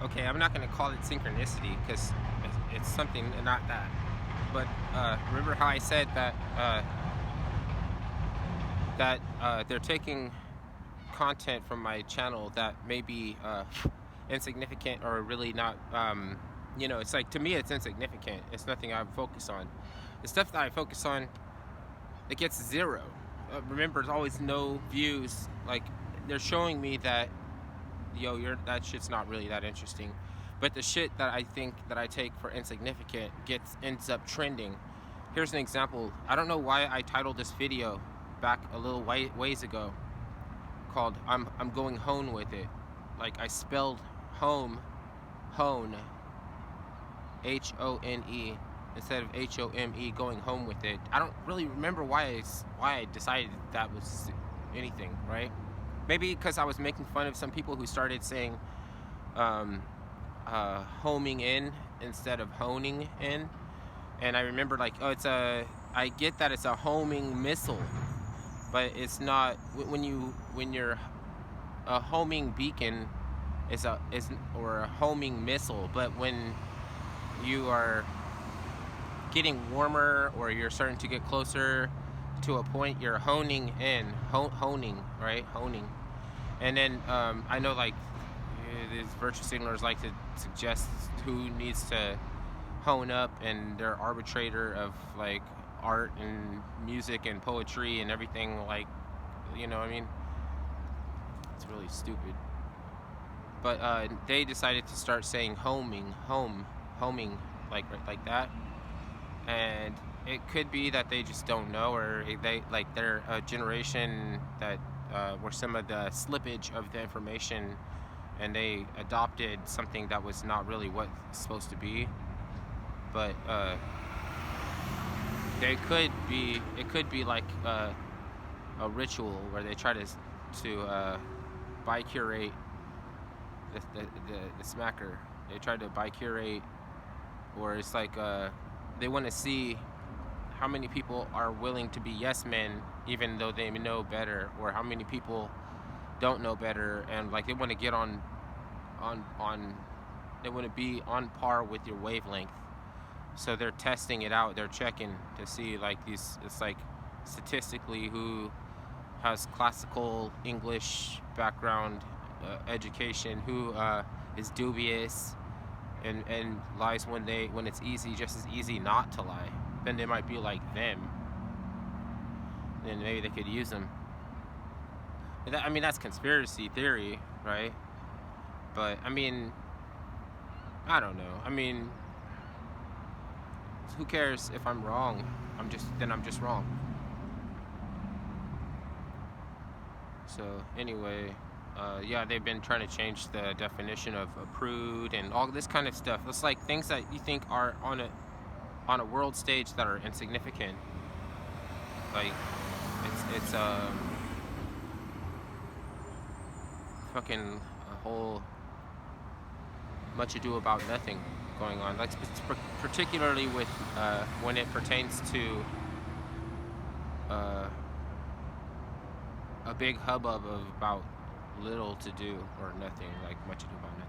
okay, I'm not going to call it synchronicity because it's something and not that. But remember how I said that they're taking content from my channel that may be insignificant or really not. It's like, to me, it's insignificant. It's nothing I focus on. The stuff that I focus on, it gets zero. Remember, there's always no views. Like, they're showing me that, that shit's not really that interesting. But the shit that I think that I take for insignificant ends up trending. Here's an example. I don't know why I titled this video back a little ways ago called I'm going hone with it. Like, I spelled hone, H-O-N-E, instead of H-O-M-E, going home with it. I don't really remember why I decided that was anything, right? Maybe because I was making fun of some people who started saying homing in instead of honing in. And I remember, like, I get that it's a homing missile, but it's not. When you're a homing beacon or a homing missile, but when you are getting warmer or you're starting to get closer to a point, you're honing in, honing, right? Honing. And then I know, like, these virtue signalers like to suggest who needs to hone up, and they're arbitrator of, like, art and music and poetry and everything, like, what I mean? It's really stupid. But they decided to start saying homing, like that. And it could be that they just don't know, or they're a generation that were some of the slippage of the information, and they adopted something that was not really what it's supposed to be. But it could be like a ritual where they try to bicurate the smacker. They try to bicurate, or it's like they want to see how many people are willing to be yes men even though they know better, or how many people don't know better, and, like, they want to get on they want to be on par with your wavelength. So they're testing it out. They're checking to see, like, it's like statistically who has classical English background education, who is dubious and lies when it's easy, just as easy not to lie. Then they might be like them. Then maybe they could use them. I mean, that's conspiracy theory, right? But I mean, I don't know. I mean, who cares if I'm wrong? I'm just wrong. So anyway, yeah, they've been trying to change the definition of a prude and all this kind of stuff. It's like things that you think are on a world stage that are insignificant. Like, it's fucking a whole much ado about nothing going on. Like, particularly with when it pertains to a big hubbub of about little to do or nothing, like much ado about nothing.